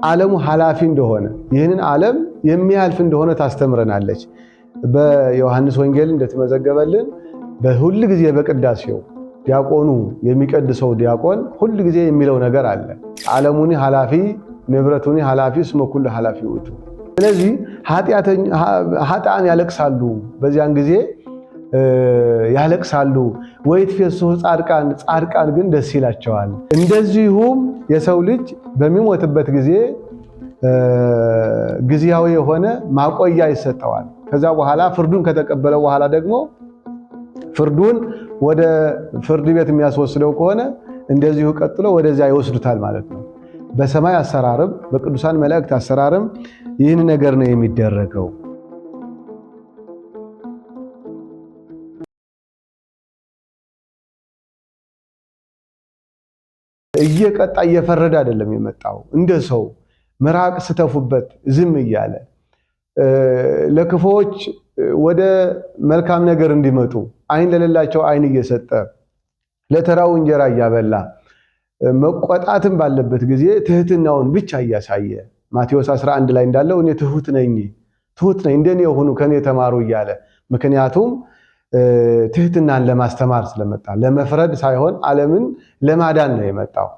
ዓለሙ ኃላፊ እንደሆነ ይህንን ዓለም የሚያልፍ እንደሆነ ታስተምረናለች። በዮሐንስ ወንጌል እንደተመዘገበልን በሁል ጊዜ በቅዳሴው ዲያቆኑ የሚቀድሰው ዲያቆን ሁል ጊዜ የሚለው ነገር አለ። ዓለሙኒ ኃላፊ ንብረቱኒ ኃላፊ እስመ ኩሉ ኃላፊ ውእቱ። ስለዚህ ኃጥአን ያለቅሳሉ፣ በዚያን ጊዜ ያለቅሳሉ። ወይትፌስሑ ጻድቃን፣ ጻድቃን ግን ደስ ይላቸዋል። እንደዚሁም የሰው ልጅ በሚሞትበት ጊዜ ጊዜያዊ የሆነ ማቆያ ይሰጠዋል። ከዛ በኋላ ፍርዱን ከተቀበለ በኋላ ደግሞ ፍርዱን ወደ ፍርድ ቤት የሚያስወስደው ከሆነ እንደዚሁ ቀጥሎ ወደዚያ ይወስዱታል ማለት ነው። በሰማይ አሰራርም በቅዱሳን መላእክት አሰራርም ይህን ነገር ነው የሚደረገው። እየቀጣ እየፈረደ አይደለም የመጣው። እንደ ሰው ምራቅ ስተፉበት ዝም እያለ ለክፎች ወደ መልካም ነገር እንዲመጡ አይን ለሌላቸው አይን እየሰጠ ለተራው እንጀራ እያበላ መቆጣትም ባለበት ጊዜ ትህትናውን ብቻ እያሳየ ማቴዎስ 11 ላይ እንዳለው እኔ ትሁት ነኝ እንደኔ የሆኑ ከኔ ተማሩ እያለ ምክንያቱም ትህትናን ለማስተማር ስለመጣ ለመፍረድ ሳይሆን ዓለምን ለማዳን ነው የመጣው።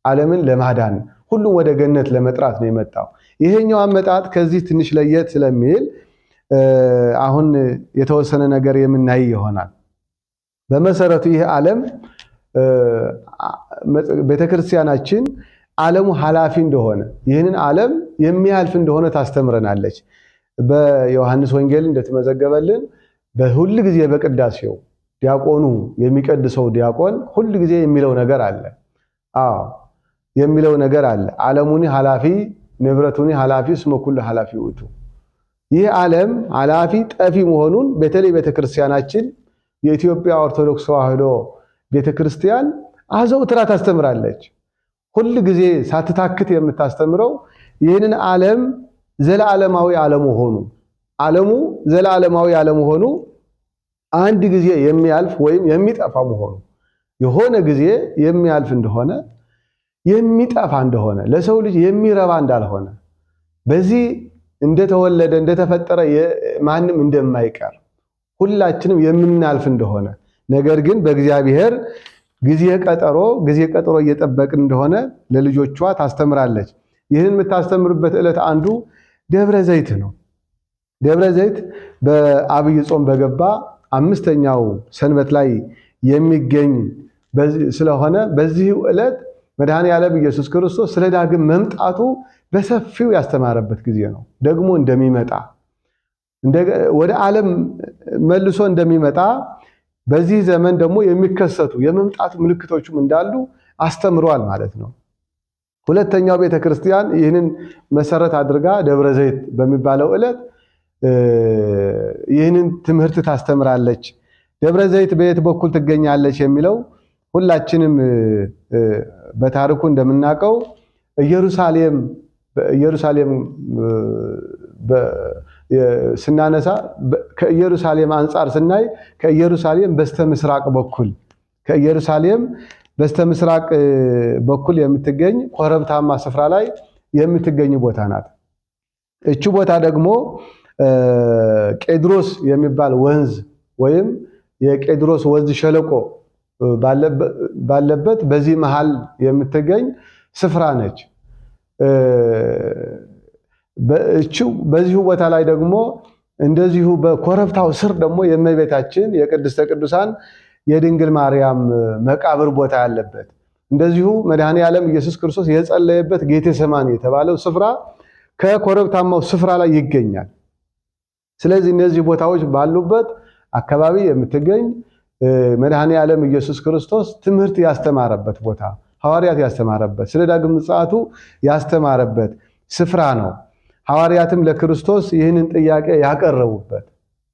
ዓለምን ለማዳን ሁሉም ወደ ገነት ለመጥራት ነው የመጣው። ይሄኛው አመጣጥ ከዚህ ትንሽ ለየት ስለሚል አሁን የተወሰነ ነገር የምናይ ይሆናል። በመሰረቱ ይህ ዓለም ቤተክርስቲያናችን ዓለሙ ኃላፊ እንደሆነ ይህንን ዓለም የሚያልፍ እንደሆነ ታስተምረናለች። በዮሐንስ ወንጌል እንደተመዘገበልን በሁል ጊዜ በቅዳሴው ዲያቆኑ የሚቀድሰው ዲያቆን ሁል ጊዜ የሚለው ነገር አለ። የሚለው ነገር አለ። ዓለሙኒ ኃላፊ ንብረቱኒ ኃላፊ እስመ ኩሉ ኃላፊ ውእቱ። ይህ ዓለም ኃላፊ ጠፊ መሆኑን በተለይ ቤተክርስቲያናችን የኢትዮጵያ ኦርቶዶክስ ተዋሕዶ ቤተክርስቲያን አዘውትራ ታስተምራለች። ሁል ጊዜ ሳትታክት የምታስተምረው ይህንን ዓለም ዘላለማዊ አለመሆኑ ዓለሙ ዘላለማዊ አለመሆኑ አንድ ጊዜ የሚያልፍ ወይም የሚጠፋ መሆኑ የሆነ ጊዜ የሚያልፍ እንደሆነ የሚጠፋ እንደሆነ ለሰው ልጅ የሚረባ እንዳልሆነ በዚህ እንደተወለደ እንደተፈጠረ ማንም እንደማይቀር ሁላችንም የምናልፍ እንደሆነ ነገር ግን በእግዚአብሔር ጊዜ ቀጠሮ እየጠበቅን እንደሆነ ለልጆቿ ታስተምራለች። ይህን የምታስተምርበት ዕለት አንዱ ደብረ ዘይት ነው። ደብረ ዘይት በአብይ ጾም በገባ 5ኛው ሰንበት ላይ የሚገኝ ስለሆነ በዚህ ዕለት መድኃኔ ዓለም ኢየሱስ ክርስቶስ ስለ ዳግም መምጣቱ በሰፊው ያስተማረበት ጊዜ ነው። ደግሞ እንደሚመጣ ወደ ዓለም መልሶ እንደሚመጣ በዚህ ዘመን ደግሞ የሚከሰቱ የመምጣት ምልክቶችም እንዳሉ አስተምሯል ማለት ነው። ሁለተኛው ቤተክርስቲያን ይህንን መሰረት አድርጋ ደብረ ዘይት በሚባለው ዕለት ይህንን ትምህርት ታስተምራለች። ደብረ ዘይት በየት በኩል ትገኛለች የሚለው ሁላችንም በታሪኩ እንደምናውቀው ኢየሩሳሌም ስናነሳ ከኢየሩሳሌም አንጻር ስናይ ከኢየሩሳሌም በስተምስራቅ በኩል የምትገኝ ኮረብታማ ስፍራ ላይ የምትገኝ ቦታ ናት። እቺ ቦታ ደግሞ ቄድሮስ የሚባል ወንዝ ወይም የቄድሮስ ወንዝ ሸለቆ ባለበት በዚህ መሃል የምትገኝ ስፍራ ነች። በዚሁ ቦታ ላይ ደግሞ እንደዚሁ በኮረብታው ስር ደግሞ የእመቤታችን የቅድስተ ቅዱሳን የድንግል ማርያም መቃብር ቦታ ያለበት እንደዚሁ መድኃኔ ዓለም ኢየሱስ ክርስቶስ የጸለየበት ጌቴሰማኒ የተባለው ስፍራ ከኮረብታማው ስፍራ ላይ ይገኛል። ስለዚህ እነዚህ ቦታዎች ባሉበት አካባቢ የምትገኝ መድኃኔ ዓለም ኢየሱስ ክርስቶስ ትምህርት ያስተማረበት ቦታ፣ ሐዋርያት ያስተማረበት፣ ስለ ዳግም ምጽአቱ ያስተማረበት ስፍራ ነው። ሐዋርያትም ለክርስቶስ ይህንን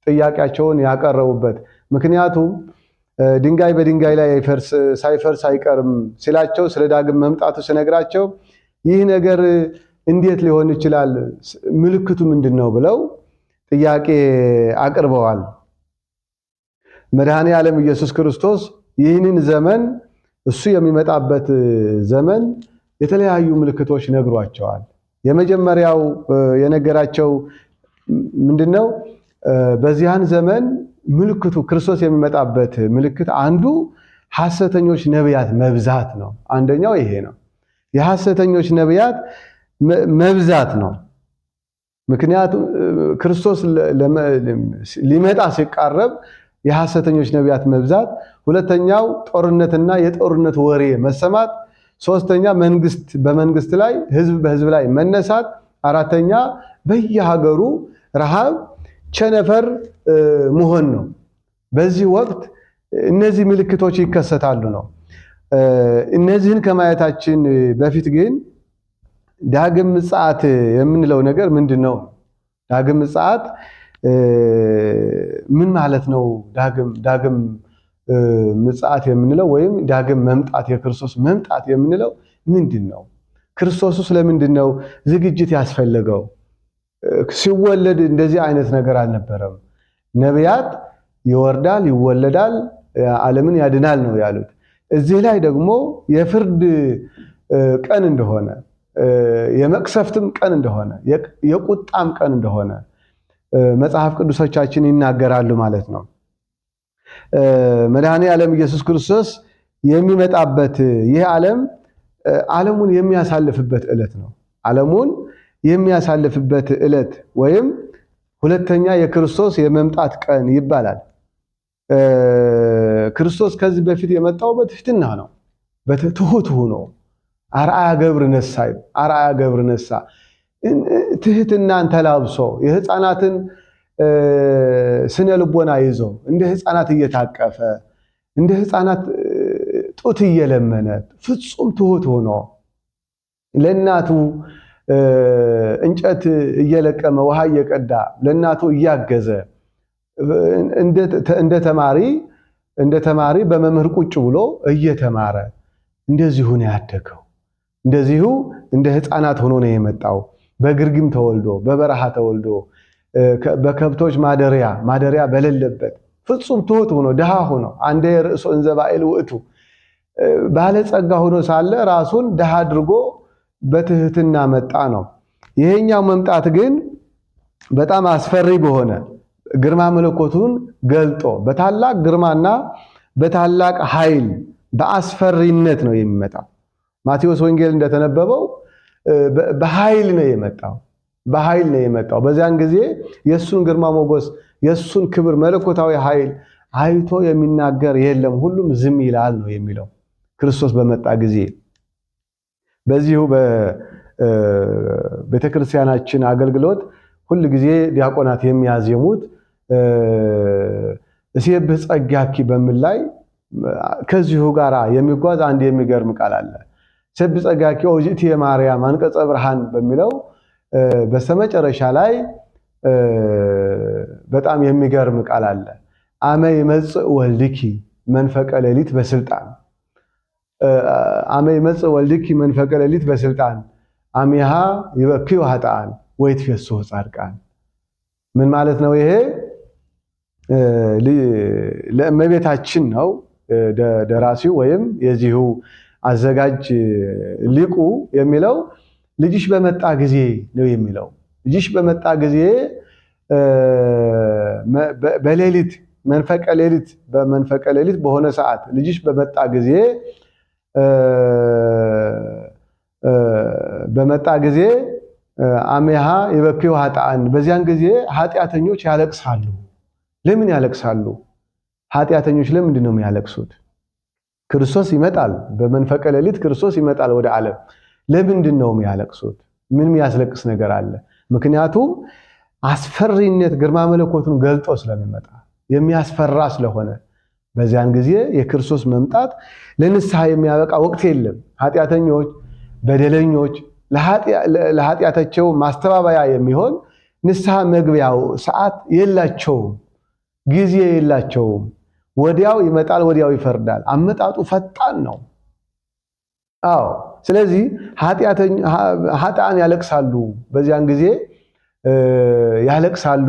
ጥያቄያቸውን ያቀረቡበት ምክንያቱም ድንጋይ በድንጋይ ላይ ሳይፈርስ አይቀርም ሲላቸው ስለ ዳግም መምጣቱ ሲነግራቸው ይህ ነገር እንዴት ሊሆን ይችላል? ምልክቱ ምንድን ነው ብለው ጥያቄ አቅርበዋል። መድኃኔ ዓለም ኢየሱስ ክርስቶስ ይህንን ዘመን እሱ የሚመጣበት ዘመን የተለያዩ ምልክቶች ነግሯቸዋል። የመጀመሪያው የነገራቸው ምንድነው? በዚያን ዘመን ምልክቱ ክርስቶስ የሚመጣበት ምልክት አንዱ ሐሰተኞች ነቢያት መብዛት ነው። አንደኛው ይሄ ነው፣ የሐሰተኞች ነቢያት መብዛት ነው። ምክንያቱም ክርስቶስ ሊመጣ ሲቃረብ የሐሰተኞች ነቢያት መብዛት፣ ሁለተኛው ጦርነትና የጦርነት ወሬ መሰማት፣ ሶስተኛ መንግስት በመንግስት ላይ ህዝብ በህዝብ ላይ መነሳት፣ አራተኛ በየሀገሩ ረሃብ ቸነፈር መሆን ነው። በዚህ ወቅት እነዚህ ምልክቶች ይከሰታሉ ነው። እነዚህን ከማየታችን በፊት ግን ዳግም ምጽአት የምንለው ነገር ምንድነው? ዳግም ምጽአት ምን ማለት ነው? ዳግም ምጽአት የምንለው ወይም ዳግም መምጣት የክርስቶስ መምጣት የምንለው ምንድነው? ክርስቶስ ለምንድነው ዝግጅት ያስፈልገው? ሲወለድ እንደዚህ አይነት ነገር አልነበረም። ነቢያት ይወርዳል፣ ይወለዳል፣ ዓለምን ያድናል ነው ያሉት። እዚህ ላይ ደግሞ የፍርድ ቀን እንደሆነ፣ የመቅሰፍትም ቀን እንደሆነ፣ የቁጣም ቀን እንደሆነ መጽሐፍ ቅዱሶቻችን ይናገራሉ ማለት ነው። መድኃኔ ዓለም ኢየሱስ ክርስቶስ የሚመጣበት ይህ ዓለሙን የሚያሳልፍበት ዕለት ነው። ዓለሙን የሚያሳልፍበት ዕለት ወይም ሁለተኛ የክርስቶስ የመምጣት ቀን ይባላል። ክርስቶስ ከዚህ በፊት የመጣው በትህትና ነው። በትሁት ሆኖ አርአያ ገብር ነሳ ትህትናን ተላብሶ የሕፃናትን ስነ ልቦና ይዞ እንደ ሕፃናት እየታቀፈ እንደ ሕፃናት ጡት እየለመነ ፍጹም ትሁት ሆኖ ለእናቱ እንጨት እየለቀመ ውሃ እየቀዳ ለእናቱ እያገዘ እንደ ተማሪ በመምህር ቁጭ ብሎ እየተማረ እንደዚሁ ነው ያደገው። እንደዚሁ እንደ ሕፃናት ሆኖ ነው የመጣው። በግርግም ተወልዶ በበረሃ ተወልዶ በከብቶች ማደሪያ በሌለበት ፍጹም ትሁት ሆኖ ድሃ ሆኖ አንደ ርእሶ እንዘ ባኤል ውእቱ ባለጸጋ ሆኖ ሳለ ራሱን ድሃ አድርጎ በትህትና መጣ ነው። ይሄኛው መምጣት ግን በጣም አስፈሪ በሆነ ግርማ መለኮቱን ገልጦ በታላቅ ግርማና በታላቅ ኃይል በአስፈሪነት ነው የሚመጣው። ማቴዎስ ወንጌል እንደተነበበው በኃይል ነው የመጣው። በዚያን ጊዜ የሱን ግርማ ሞገስ የሱን ክብር መለኮታዊ ኃይል አይቶ የሚናገር የለም፣ ሁሉም ዝም ይላል ነው የሚለው። ክርስቶስ በመጣ ጊዜ በዚሁ በቤተክርስቲያናችን አገልግሎት ሁል ጊዜ ዲያቆናት የሚያዜሙት እሴብህ ጸጋኪ በሚል ላይ ከዚሁ ጋር የሚጓዝ አንድ የሚገርም ቃል አለ። እሴብህ ጸጋኪ ኦጅቲ የማርያም አንቀጸ ብርሃን በሚለው በስተመጨረሻ ላይ በጣም የሚገርም ቃል አለ። አመ ይመጽእ ወልድኪ መንፈቀ ሌሊት በስልጣን አመ ይመጽእ ወልድኪ መንፈቀ ሌሊት በስልጣን አሚሃ ይበክዩ ኃጥአን ወይትፌስሑ ጻድቃን። ምን ማለት ነው ይሄ? ለእመቤታችን ነው ደራሲው ወይም የዚሁ አዘጋጅ ሊቁ የሚለው ልጅሽ በመጣ ጊዜ ነው የሚለው። ልጅሽ በመጣ ጊዜ በሌሊት በመንፈቀ ሌሊት በሆነ ሰዓት ልጅሽ በመጣ ጊዜ አሜሃ ይበክዩ ኃጥአን፣ በዚያን ጊዜ ኃጢአተኞች ያለቅሳሉ። ለምን ያለቅሳሉ? ኃጢአተኞች ለምንድን ነው የሚያለቅሱት? ክርስቶስ ይመጣል። በመንፈቀ ሌሊት ክርስቶስ ይመጣል ወደ ዓለም። ለምንድን ነው የሚያለቅሱት? ምን የሚያስለቅስ ነገር አለ? ምክንያቱም አስፈሪነት ግርማ መለኮቱን ገልጦ ስለሚመጣ የሚያስፈራ ስለሆነ በዚያን ጊዜ የክርስቶስ መምጣት ለንስሐ የሚያበቃ ወቅት የለም። ኃጢአተኞች፣ በደለኞች ለኃጢአታቸው ማስተባበያ የሚሆን ንስሐ መግቢያው ሰዓት የላቸውም፣ ጊዜ የላቸውም። ወዲያው ይመጣል፣ ወዲያው ይፈርዳል። አመጣጡ ፈጣን ነው። አዎ። ስለዚህ ኃጥአን ያለቅሳሉ፣ በዚያን ጊዜ ያለቅሳሉ።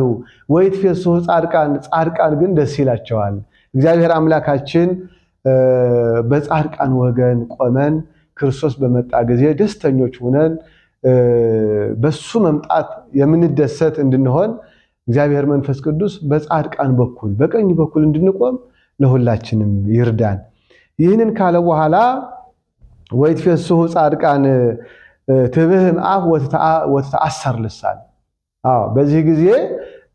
ወይትፌስሑ ጻድቃን ግን ደስ ይላቸዋል። እግዚአብሔር አምላካችን በጻድቃን ወገን ቆመን ክርስቶስ በመጣ ጊዜ ደስተኞች ሆነን በሱ መምጣት የምንደሰት እንድንሆን እግዚአብሔር መንፈስ ቅዱስ በጻድቃን በኩል በቀኝ በኩል እንድንቆም ለሁላችንም ይርዳን። ይህንን ካለ በኋላ ወይትፌስሑ ጻድቃን ትብህም አፍ ወተተአሰር ልሳን። በዚህ ጊዜ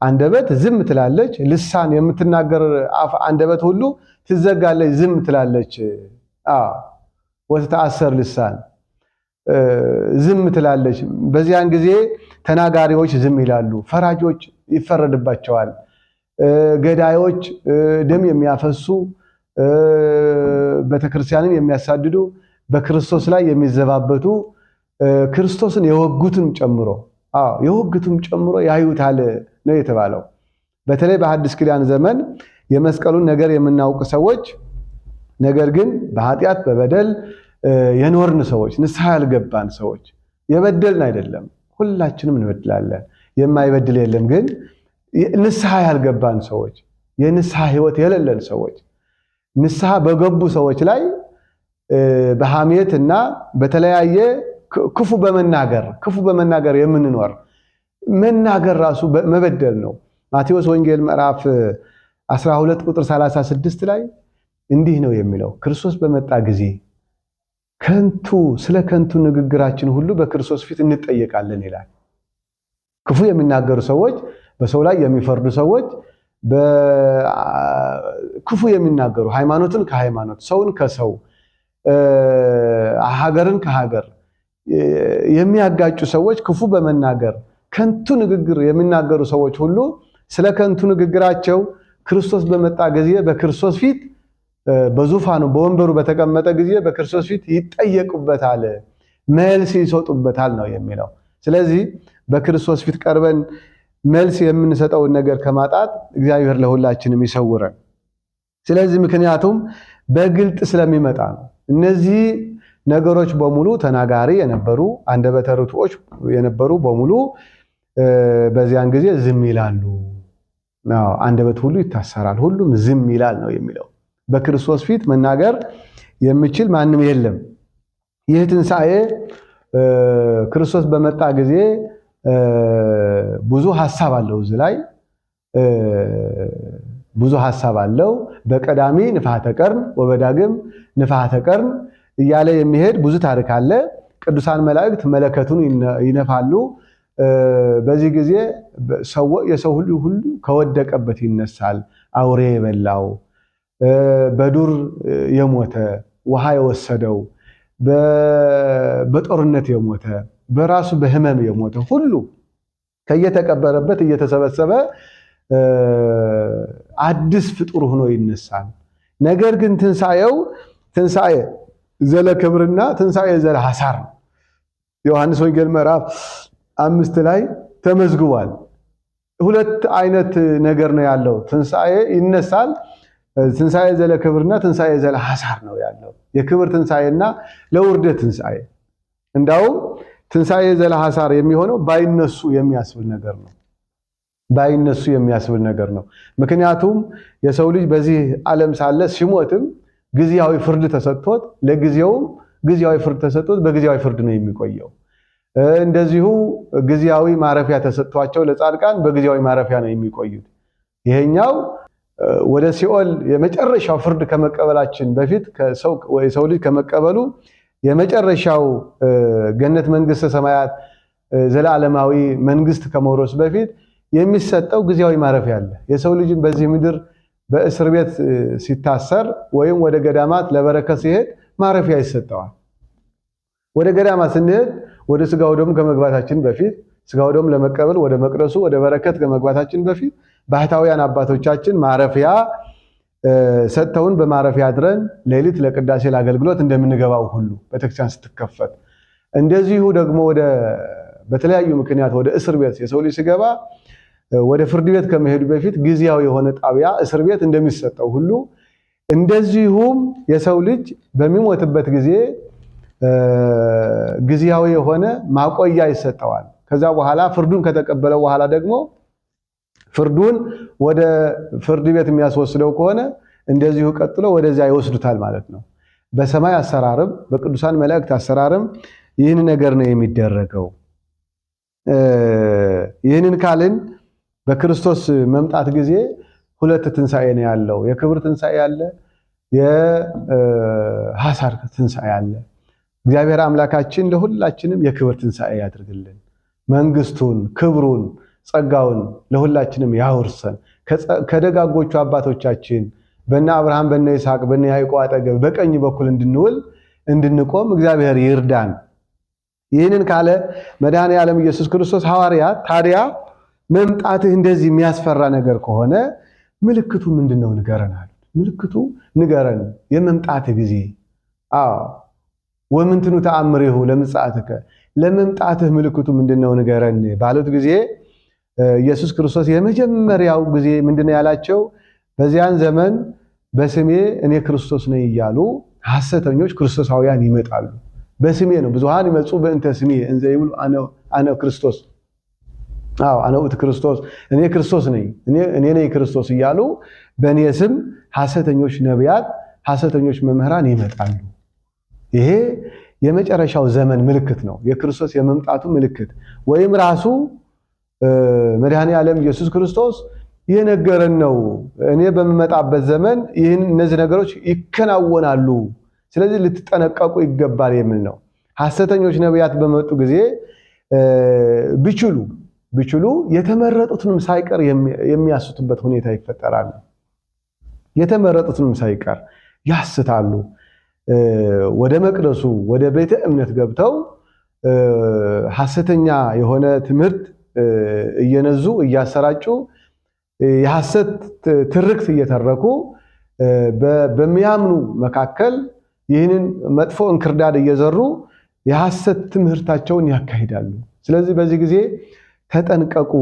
አንደበት ዝም ትላለች፣ ልሳን የምትናገር አፍ አንደበት ሁሉ ትዘጋለች፣ ዝም ትላለች። ወተተአሰር ልሳን ዝም ትላለች። በዚያን ጊዜ ተናጋሪዎች ዝም ይላሉ፣ ፈራጆች ይፈረድባቸዋል፣ ገዳዮች፣ ደም የሚያፈሱ፣ ቤተክርስቲያንን የሚያሳድዱ፣ በክርስቶስ ላይ የሚዘባበቱ፣ ክርስቶስን የወጉትን ጨምሮ ያዩታል ነው የተባለው። በተለይ በሐዲስ ኪዳን ዘመን የመስቀሉን ነገር የምናውቅ ሰዎች ነገር ግን በኃጢአት በበደል የኖርን ሰዎች ንስሐ ያልገባን ሰዎች የበደልን አይደለም፣ ሁላችንም እንበድላለን፣ የማይበድል የለም። ግን ንስሐ ያልገባን ሰዎች የንስሐ ሕይወት የሌለን ሰዎች ንስሐ በገቡ ሰዎች ላይ በሐሜት እና በተለያየ ክፉ በመናገር የምንኖር መናገር ራሱ መበደል ነው። ማቴዎስ ወንጌል ምዕራፍ 12 ቁጥር 36 ላይ እንዲህ ነው የሚለው፣ ክርስቶስ በመጣ ጊዜ ስለ ከንቱ ንግግራችን ሁሉ በክርስቶስ ፊት እንጠየቃለን ይላል። ክፉ የሚናገሩ ሰዎች፣ በሰው ላይ የሚፈርዱ ሰዎች፣ ክፉ የሚናገሩ ሃይማኖትን ከሃይማኖት ሰውን ከሰው ሀገርን ከሀገር የሚያጋጩ ሰዎች ክፉ በመናገር ከንቱ ንግግር የሚናገሩ ሰዎች ሁሉ ስለ ከንቱ ንግግራቸው ክርስቶስ በመጣ ጊዜ በክርስቶስ ፊት በዙፋኑ በወንበሩ በተቀመጠ ጊዜ በክርስቶስ ፊት ይጠየቁበታል፣ መልስ ይሰጡበታል ነው የሚለው። ስለዚህ በክርስቶስ ፊት ቀርበን መልስ የምንሰጠውን ነገር ከማጣት እግዚአብሔር ለሁላችንም ይሰውረን። ስለዚህ ምክንያቱም በግልጥ ስለሚመጣ ነው። እነዚህ ነገሮች በሙሉ ተናጋሪ የነበሩ አንደበተ ርቱዓን የነበሩ በሙሉ በዚያን ጊዜ ዝም ይላሉ። አንደበት ሁሉ ይታሰራል፣ ሁሉም ዝም ይላል ነው የሚለው። በክርስቶስ ፊት መናገር የሚችል ማንም የለም። ይህ ትንሣኤ ክርስቶስ በመጣ ጊዜ ብዙ ሐሳብ አለው። እዚህ ላይ ብዙ ሐሳብ አለው። በቀዳሚ ንፍሐተ ቀርን ወበዳግም ንፍሐተ ቀርን እያለ የሚሄድ ብዙ ታሪክ አለ። ቅዱሳን መላእክት መለከቱን ይነፋሉ። በዚህ ጊዜ የሰው ሁሉ ከወደቀበት ይነሳል። አውሬ የበላው፣ በዱር የሞተ፣ ውሃ የወሰደው፣ በጦርነት የሞተ፣ በራሱ በሕመም የሞተ ሁሉ ከየተቀበረበት እየተሰበሰበ አዲስ ፍጡር ሆኖ ይነሳል። ነገር ግን ትንሣኤ ዘለ ክብርና ትንሣኤ ዘለ ሐሳር ነው። ዮሐንስ ወንጌል ምዕራፍ 5 ላይ ተመዝግቧል። ሁለት አይነት ነገር ነው ያለው። ትንሣኤ ይነሳል። ትንሣኤ ዘለ ክብርና ትንሣኤ ዘለ ሐሳር ነው ያለው። የክብር ትንሣኤና ለውርደት ትንሣኤ። እንዳውም ትንሣኤ ዘለ ሐሳር የሚሆነው ባይነሱ የሚያስብል ነገር ነው። ባይነሱ የሚያስብል ነገር ነው። ምክንያቱም የሰው ልጅ በዚህ ዓለም ሳለ ሲሞትም ጊዜያዊ ፍርድ ተሰጥቶት ለጊዜውም ጊዜያዊ ፍርድ ተሰጥቶት በጊዜያዊ ፍርድ ነው የሚቆየው። እንደዚሁ ጊዜያዊ ማረፊያ ተሰጥቷቸው ለጻድቃን በጊዜያዊ ማረፊያ ነው የሚቆዩት። ይሄኛው ወደ ሲኦል የመጨረሻው ፍርድ ከመቀበላችን በፊት የሰው ልጅ ከመቀበሉ የመጨረሻው ገነት መንግስተ ሰማያት ዘላለማዊ መንግስት ከመውረሱ በፊት የሚሰጠው ጊዜያዊ ማረፊያ አለ። የሰው ልጅም በዚህ ምድር በእስር ቤት ሲታሰር ወይም ወደ ገዳማት ለበረከት ሲሄድ ማረፊያ ይሰጠዋል። ወደ ገዳማት ስንሄድ ወደ ስጋው ደሙ ከመግባታችን በፊት ስጋው ደሙ ለመቀበል ወደ መቅደሱ ወደ በረከት ከመግባታችን በፊት ባህታውያን አባቶቻችን ማረፊያ ሰጥተውን በማረፊያ አድረን ሌሊት ለቅዳሴ ለአገልግሎት እንደምንገባው ሁሉ ቤተክርስቲያን ስትከፈት እንደዚሁ ደግሞ በተለያዩ ምክንያት ወደ እስር ቤት የሰው ልጅ ሲገባ ወደ ፍርድ ቤት ከመሄዱ በፊት ጊዜያዊ የሆነ ጣቢያ እስር ቤት እንደሚሰጠው ሁሉ እንደዚሁም የሰው ልጅ በሚሞትበት ጊዜ ጊዜያዊ የሆነ ማቆያ ይሰጠዋል። ከዛ በኋላ ፍርዱን ከተቀበለ በኋላ ደግሞ ፍርዱን ወደ ፍርድ ቤት የሚያስወስደው ከሆነ እንደዚሁ ቀጥሎ ወደዚያ ይወስዱታል ማለት ነው። በሰማይ አሰራርም በቅዱሳን መላእክት አሰራርም ይህን ነገር ነው የሚደረገው። ይህንን ካልን በክርስቶስ መምጣት ጊዜ ሁለት ትንሣኤ ነው ያለው። የክብር ትንሣኤ አለ፣ የሐሳር ትንሣኤ አለ። እግዚአብሔር አምላካችን ለሁላችንም የክብር ትንሣኤ ያድርግልን። መንግስቱን፣ ክብሩን፣ ጸጋውን ለሁላችንም ያውርሰን። ከደጋጎቹ አባቶቻችን በእነ አብርሃም፣ በእነ ይስሐቅ፣ በእነ ያዕቆብ አጠገብ በቀኝ በኩል እንድንውል እንድንቆም እግዚአብሔር ይርዳን። ይህንን ካለ መድኃኔ ዓለም ኢየሱስ ክርስቶስ ሐዋርያት ታዲያ መምጣትህ እንደዚህ የሚያስፈራ ነገር ከሆነ ምልክቱ ምንድነው ንገረን አሉት። ምልክቱ ንገረን የመምጣትህ ጊዜ። ወምንትኑ ተአምሪሁ ለምጽአትከ፣ ለመምጣትህ ምልክቱ ምንድነው ንገረን ባሉት ጊዜ ኢየሱስ ክርስቶስ የመጀመሪያው ጊዜ ምንድነው ያላቸው? በዚያን ዘመን በስሜ እኔ ክርስቶስ ነኝ እያሉ ሐሰተኞች ክርስቶሳውያን ይመጣሉ። በስሜ ነው ብዙሃን ይመጹ በእንተ ስሜ እንዘ ይብሉ አነ ክርስቶስ፣ አነ ውእቱ ክርስቶስ፣ እኔ ክርስቶስ ነኝ፣ እኔ ነኝ ክርስቶስ እያሉ በእኔ ስም ሐሰተኞች ነቢያት፣ ሐሰተኞች መምህራን ይመጣሉ። ይሄ የመጨረሻው ዘመን ምልክት ነው፣ የክርስቶስ የመምጣቱ ምልክት። ወይም ራሱ መድኃኔ ዓለም ኢየሱስ ክርስቶስ የነገረን ነው። እኔ በምመጣበት ዘመን እነዚህ ነገሮች ይከናወናሉ፣ ስለዚህ ልትጠነቀቁ ይገባል የሚል ነው። ሐሰተኞች ነቢያት በመጡ ጊዜ ቢችሉ የተመረጡትንም ሳይቀር የሚያስቱበት ሁኔታ ይፈጠራል። የተመረጡትንም ሳይቀር ያስታሉ። ወደ መቅደሱ ወደ ቤተ እምነት ገብተው ሐሰተኛ የሆነ ትምህርት እየነዙ እያሰራጩ የሐሰት ትርክት እየተረኩ በሚያምኑ መካከል ይህንን መጥፎ እንክርዳድ እየዘሩ የሐሰት ትምህርታቸውን ያካሂዳሉ። ስለዚህ በዚህ ጊዜ ተጠንቀቁ።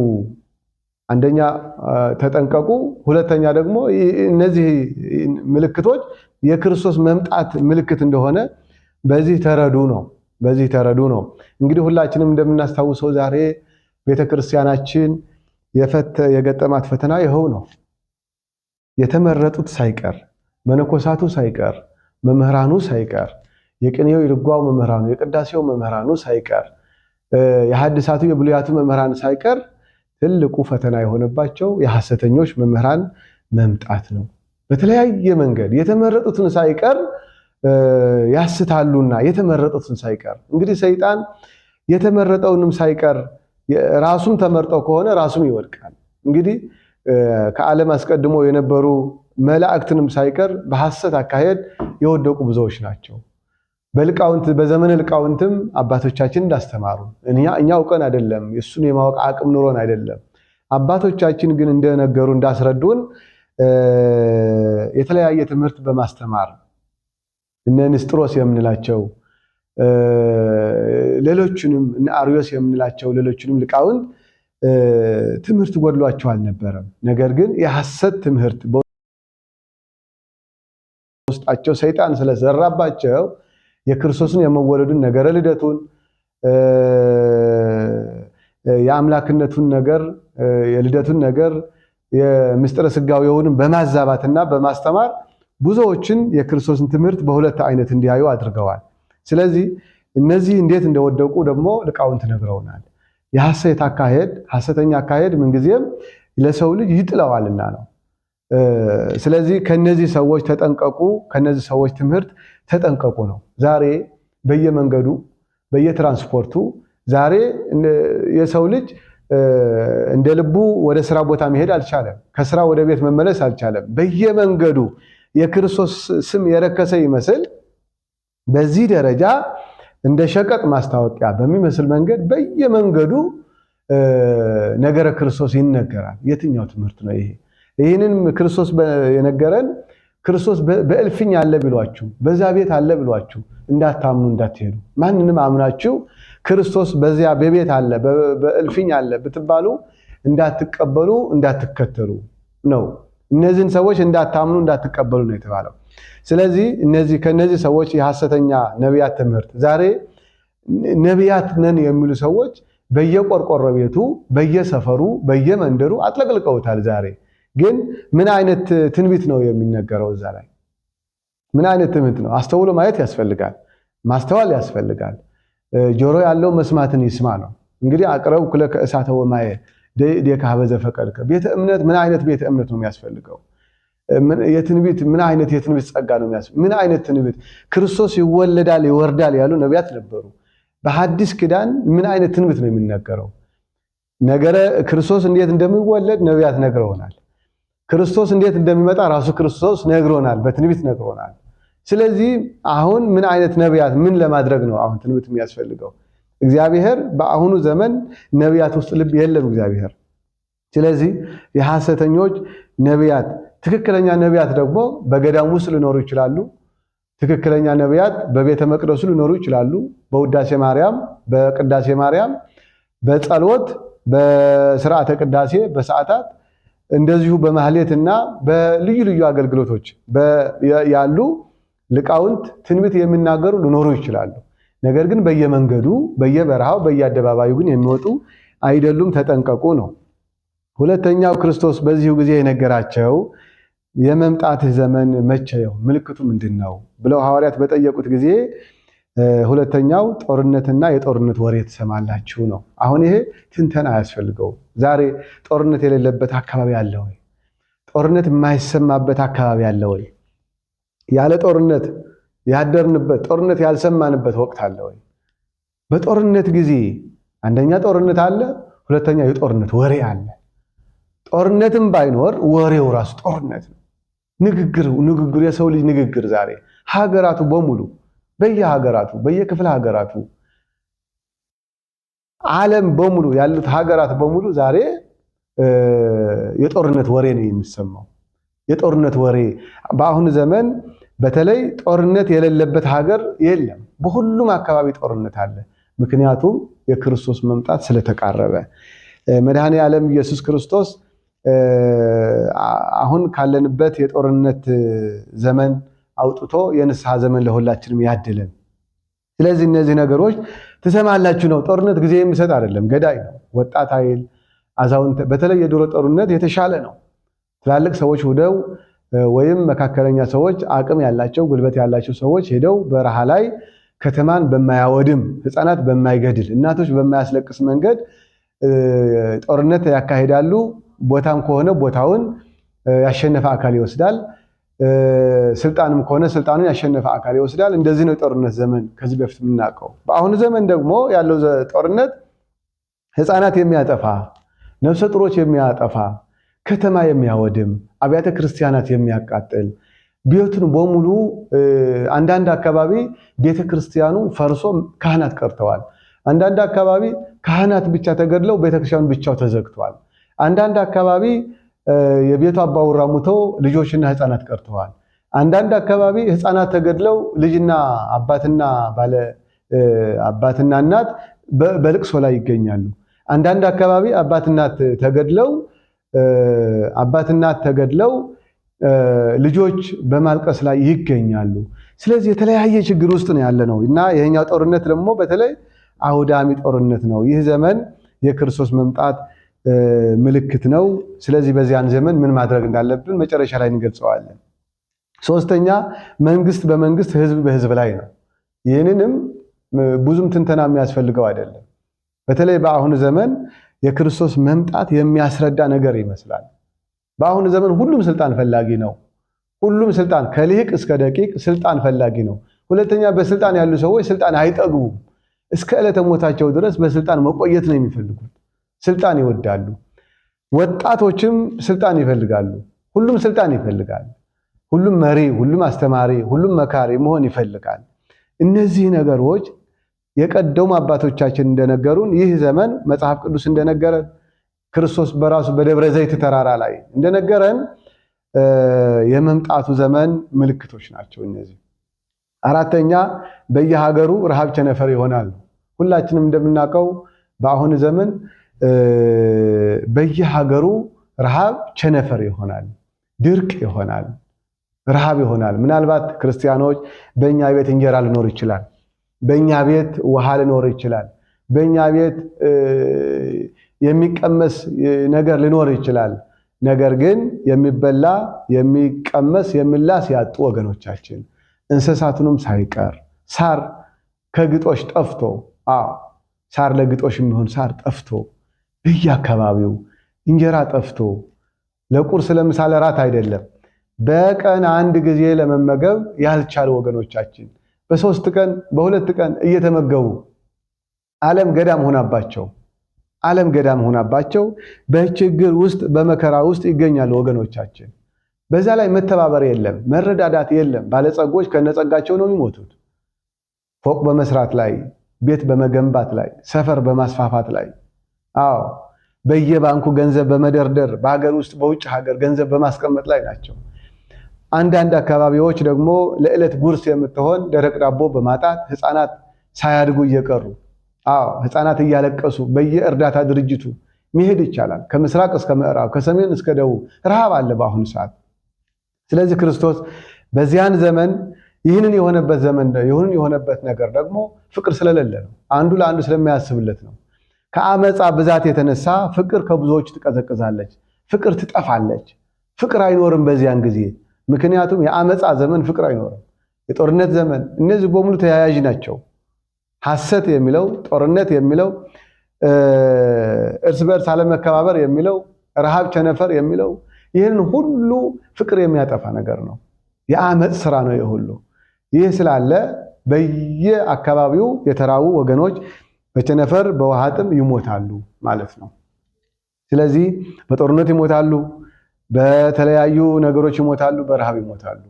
አንደኛ ተጠንቀቁ፣ ሁለተኛ ደግሞ እነዚህ ምልክቶች የክርስቶስ መምጣት ምልክት እንደሆነ በዚህ ተረዱ ነው። እንግዲህ ሁላችንም እንደምናስታውሰው ዛሬ ቤተክርስቲያናችን የገጠማት ፈተና ይኸው ነው። የተመረጡት ሳይቀር፣ መነኮሳቱ ሳይቀር፣ መምህራኑ ሳይቀር፣ የቅኔው የድጓው መምህራኑ፣ የቅዳሴው መምህራኑ ሳይቀር፣ የሐዲሳቱ የብሉያቱ መምህራን ሳይቀር ትልቁ ፈተና የሆነባቸው የሐሰተኞች መምህራን መምጣት ነው። በተለያየ መንገድ የተመረጡትን ሳይቀር ያስታሉና የተመረጡትን ሳይቀር እንግዲህ ሰይጣን የተመረጠውንም ሳይቀር ራሱም ተመርጠው ከሆነ ራሱም ይወድቃል። እንግዲህ ከዓለም አስቀድሞ የነበሩ መላእክትንም ሳይቀር በሐሰት አካሄድ የወደቁ ብዙዎች ናቸው። በዘመነ ልቃውንትም አባቶቻችን እንዳስተማሩ እኛ አውቀን አይደለም፣ እሱን የማወቅ አቅም ኑሮን አይደለም። አባቶቻችን ግን እንደነገሩ እንዳስረዱን የተለያየ ትምህርት በማስተማር እነ ንስጥሮስ የምንላቸው ሌሎችንም እነ አርዮስ የምንላቸው ሌሎችንም ልቃውንት ትምህርት ጎድሏቸው አልነበረም። ነገር ግን የሐሰት ትምህርት በውስጣቸው ሰይጣን ስለዘራባቸው የክርስቶስን የመወለዱን ነገረ ልደቱን የአምላክነቱን ነገር የልደቱን ነገር የምስጢረ ሥጋዌውን በማዛባትና በማስተማር ብዙዎችን የክርስቶስን ትምህርት በሁለት አይነት እንዲያዩ አድርገዋል። ስለዚህ እነዚህ እንዴት እንደወደቁ ደግሞ ልቃውንት ነግረውናል። የሐሰት አካሄድ፣ ሐሰተኛ አካሄድ ምንጊዜም ለሰው ልጅ ይጥለዋልና ነው። ስለዚህ ከነዚህ ሰዎች ተጠንቀቁ፣ ከነዚህ ሰዎች ትምህርት ተጠንቀቁ ነው። ዛሬ በየመንገዱ በየትራንስፖርቱ ዛሬ የሰው ልጅ እንደ ልቡ ወደ ስራ ቦታ መሄድ አልቻለም። ከስራ ወደ ቤት መመለስ አልቻለም። በየመንገዱ የክርስቶስ ስም የረከሰ ይመስል በዚህ ደረጃ እንደ ሸቀጥ ማስታወቂያ በሚመስል መንገድ በየመንገዱ ነገረ ክርስቶስ ይነገራል። የትኛው ትምህርት ነው ይሄ? ይህንን ክርስቶስ የነገረን ክርስቶስ በእልፍኝ አለ ብሏችሁ፣ በዛ ቤት አለ ብሏችሁ እንዳታምኑ እንዳትሄዱ። ማንንም አምናችሁ ክርስቶስ በዚያ በቤት አለ በእልፍኝ አለ ብትባሉ እንዳትቀበሉ እንዳትከተሉ ነው። እነዚህን ሰዎች እንዳታምኑ እንዳትቀበሉ ነው የተባለው። ስለዚህ ከነዚህ ሰዎች የሐሰተኛ ነቢያት ትምህርት ዛሬ ነቢያት ነን የሚሉ ሰዎች በየቆርቆሮ ቤቱ በየሰፈሩ በየመንደሩ አጥለቅልቀውታል። ዛሬ ግን ምን አይነት ትንቢት ነው የሚነገረው? እዛ ላይ ምን አይነት ትምህርት ነው? አስተውሎ ማየት ያስፈልጋል፣ ማስተዋል ያስፈልጋል። ጆሮ ያለው መስማትን ይስማ ነው። እንግዲህ አቅረብኩ ለከ እሳተ ወማየ ዴካ ሀበዘ ፈቀድከ። ቤተ እምነት ምን አይነት ቤተ እምነት ነው የሚያስፈልገው? የትንቢት ምን አይነት የትንቢት ጸጋ ነው የሚያስፈልገው? ምን አይነት ትንቢት? ክርስቶስ ይወለዳል ይወርዳል ያሉ ነቢያት ነበሩ። በሐዲስ ኪዳን ምን አይነት ትንቢት ነው የሚነገረው? ነገረ ክርስቶስ እንዴት እንደሚወለድ ነቢያት ነግረውናል። ክርስቶስ እንዴት እንደሚመጣ ራሱ ክርስቶስ ነግሮናል፣ በትንቢት ነግሮናል። ስለዚህ አሁን ምን አይነት ነቢያት ምን ለማድረግ ነው አሁን ትንቢት የሚያስፈልገው? እግዚአብሔር በአሁኑ ዘመን ነቢያት ውስጥ ልብ የለም እግዚአብሔር። ስለዚህ የሐሰተኞች ነቢያት፣ ትክክለኛ ነቢያት ደግሞ በገዳም ውስጥ ሊኖሩ ይችላሉ። ትክክለኛ ነቢያት በቤተ መቅደሱ ሊኖሩ ይችላሉ። በውዳሴ ማርያም፣ በቅዳሴ ማርያም፣ በጸሎት፣ በስርዓተ ቅዳሴ፣ በሰዓታት እንደዚሁ በማህሌትና በልዩ ልዩ አገልግሎቶች ያሉ ሊቃውንት ትንቢት የሚናገሩ ሊኖሩ ይችላሉ። ነገር ግን በየመንገዱ በየበረሃው በየአደባባዩ ግን የሚወጡ አይደሉም፣ ተጠንቀቁ ነው። ሁለተኛው ክርስቶስ በዚሁ ጊዜ የነገራቸው የመምጣትህ ዘመን መቼ ነው? ምልክቱ ምንድነው? ብለው ሐዋርያት በጠየቁት ጊዜ ሁለተኛው ጦርነትና የጦርነት ወሬ ትሰማላችሁ ነው። አሁን ይሄ ትንተና አያስፈልገው። ዛሬ ጦርነት የሌለበት አካባቢ አለ ወይ? ጦርነት የማይሰማበት አካባቢ አለ ወይ? ያለ ጦርነት ያደርንበት ጦርነት ያልሰማንበት ወቅት አለ ወይ? በጦርነት ጊዜ አንደኛ ጦርነት አለ፣ ሁለተኛ የጦርነት ወሬ አለ። ጦርነትም ባይኖር ወሬው ራሱ ጦርነት ነው። ንግግር የሰው ልጅ ንግግር ዛሬ ሀገራቱ በሙሉ በየሀገራቱ በየክፍለ ሀገራቱ ዓለም በሙሉ ያሉት ሀገራት በሙሉ ዛሬ የጦርነት ወሬ ነው የሚሰማው። የጦርነት ወሬ በአሁኑ ዘመን በተለይ ጦርነት የሌለበት ሀገር የለም። በሁሉም አካባቢ ጦርነት አለ። ምክንያቱም የክርስቶስ መምጣት ስለተቃረበ መድኃኔ ዓለም ኢየሱስ ክርስቶስ አሁን ካለንበት የጦርነት ዘመን አውጥቶ የንስሐ ዘመን ለሁላችንም ያድለን። ስለዚህ እነዚህ ነገሮች ትሰማላችሁ ነው። ጦርነት ጊዜ የሚሰጥ አይደለም፣ ገዳይ ነው። ወጣት ኃይል፣ አዛውንት፣ በተለይ የድሮ ጦርነት የተሻለ ነው። ትላልቅ ሰዎች ሄደው ወይም መካከለኛ ሰዎች አቅም ያላቸው ጉልበት ያላቸው ሰዎች ሄደው በረሃ ላይ ከተማን በማያወድም ሕፃናት በማይገድል እናቶች በማያስለቅስ መንገድ ጦርነት ያካሂዳሉ። ቦታም ከሆነ ቦታውን ያሸነፈ አካል ይወስዳል። ስልጣንም ከሆነ ስልጣኑን ያሸነፈ አካል ይወስዳል። እንደዚህ ነው የጦርነት ዘመን ከዚህ በፊት የምናውቀው። በአሁኑ ዘመን ደግሞ ያለው ጦርነት ሕፃናት የሚያጠፋ፣ ነፍሰ ጡሮች የሚያጠፋ፣ ከተማ የሚያወድም፣ አብያተ ክርስቲያናት የሚያቃጥል፣ ቤቱን በሙሉ አንዳንድ አካባቢ ቤተ ክርስቲያኑ ፈርሶ ካህናት ቀርተዋል። አንዳንድ አካባቢ ካህናት ብቻ ተገድለው ቤተክርስቲያኑ ብቻው ተዘግቷል። አንዳንድ አካባቢ የቤቱ አባወራ ሙተው ልጆችና ህፃናት ቀርተዋል። አንዳንድ አካባቢ ህፃናት ተገድለው ልጅና አባትና እናት በልቅሶ ላይ ይገኛሉ። አንዳንድ አካባቢ አባትናት ተገድለው ልጆች በማልቀስ ላይ ይገኛሉ። ስለዚህ የተለያየ ችግር ውስጥ ነው ያለ ነው እና ይሄኛው ጦርነት ደግሞ በተለይ አውዳሚ ጦርነት ነው። ይህ ዘመን የክርስቶስ መምጣት ምልክት ነው። ስለዚህ በዚያን ዘመን ምን ማድረግ እንዳለብን መጨረሻ ላይ እንገልጸዋለን። ሶስተኛ መንግስት በመንግስት ህዝብ በህዝብ ላይ ነው። ይህንንም ብዙም ትንተና የሚያስፈልገው አይደለም። በተለይ በአሁኑ ዘመን የክርስቶስ መምጣት የሚያስረዳ ነገር ይመስላል። በአሁኑ ዘመን ሁሉም ስልጣን ፈላጊ ነው። ሁሉም ስልጣን ከልሂቅ እስከ ደቂቅ ስልጣን ፈላጊ ነው። ሁለተኛ በስልጣን ያሉ ሰዎች ስልጣን አይጠግቡም። እስከ ዕለተ ሞታቸው ድረስ በስልጣን መቆየት ነው የሚፈልጉት። ስልጣን ይወዳሉ። ወጣቶችም ስልጣን ይፈልጋሉ። ሁሉም ስልጣን ይፈልጋል። ሁሉም መሪ፣ ሁሉም አስተማሪ፣ ሁሉም መካሪ መሆን ይፈልጋል። እነዚህ ነገሮች የቀደሙ አባቶቻችን እንደነገሩን ይህ ዘመን መጽሐፍ ቅዱስ እንደነገረን ክርስቶስ በራሱ በደብረ ዘይት ተራራ ላይ እንደነገረን የመምጣቱ ዘመን ምልክቶች ናቸው እነዚህ። አራተኛ በየሀገሩ ረሃብ ቸነፈር ይሆናል። ሁላችንም እንደምናውቀው በአሁኑ ዘመን በየሀገሩ ረሃብ ቸነፈር ይሆናል፣ ድርቅ ይሆናል፣ ረሃብ ይሆናል። ምናልባት ክርስቲያኖች በእኛ ቤት እንጀራ ሊኖር ይችላል፣ በእኛ ቤት ውሃ ሊኖር ይችላል፣ በእኛ ቤት የሚቀመስ ነገር ሊኖር ይችላል። ነገር ግን የሚበላ የሚቀመስ የሚላስ ያጡ ወገኖቻችን እንስሳቱንም ሳይቀር ሳር ከግጦሽ ጠፍቶ ሳር ለግጦሽ የሚሆን ሳር ጠፍቶ በየአካባቢው እንጀራ ጠፍቶ ለቁርስ ለምሳ ለራት አይደለም በቀን አንድ ጊዜ ለመመገብ ያልቻሉ ወገኖቻችን በሶስት ቀን በሁለት ቀን እየተመገቡ ዓለም ገዳም ሆናባቸው በችግር ውስጥ በመከራ ውስጥ ይገኛሉ ወገኖቻችን። በዛ ላይ መተባበር የለም፣ መረዳዳት የለም። ባለጸጎች ከነጸጋቸው ነው የሚሞቱት። ፎቅ በመስራት ላይ፣ ቤት በመገንባት ላይ፣ ሰፈር በማስፋፋት ላይ፣ አዎ በየባንኩ ገንዘብ በመደርደር በሀገር ውስጥ በውጭ ሀገር ገንዘብ በማስቀመጥ ላይ ናቸው። አንዳንድ አካባቢዎች ደግሞ ለዕለት ጉርስ የምትሆን ደረቅ ዳቦ በማጣት ህፃናት ሳያድጉ እየቀሩ፣ አዎ ህፃናት እያለቀሱ በየእርዳታ ድርጅቱ መሄድ ይቻላል። ከምስራቅ እስከ ምዕራብ፣ ከሰሜን እስከ ደቡብ ረሃብ አለ በአሁኑ ሰዓት። ስለዚህ ክርስቶስ በዚያን ዘመን ይህንን የሆነበት ነገር ደግሞ ፍቅር ስለሌለ ነው። አንዱ ለአንዱ ስለማያስብለት ነው። ከአመፃ ብዛት የተነሳ ፍቅር ከብዙዎች ትቀዘቅዛለች፣ ፍቅር ትጠፋለች። ፍቅር አይኖርም በዚያን ጊዜ። ምክንያቱም የአመፃ ዘመን ፍቅር አይኖርም። የጦርነት ዘመን፣ እነዚህ በሙሉ ተያያዥ ናቸው። ሐሰት የሚለው፣ ጦርነት የሚለው፣ እርስ በርስ አለመከባበር የሚለው፣ ረሃብ ቸነፈር የሚለው ይህን ሁሉ ፍቅር የሚያጠፋ ነገር ነው። የአመፅ ስራ ነው የሁሉ። ይህ ስላለ በየአካባቢው የተራቡ ወገኖች በቸነፈር በውሃ ጥም ይሞታሉ ማለት ነው። ስለዚህ በጦርነት ይሞታሉ፣ በተለያዩ ነገሮች ይሞታሉ፣ በረሃብ ይሞታሉ፣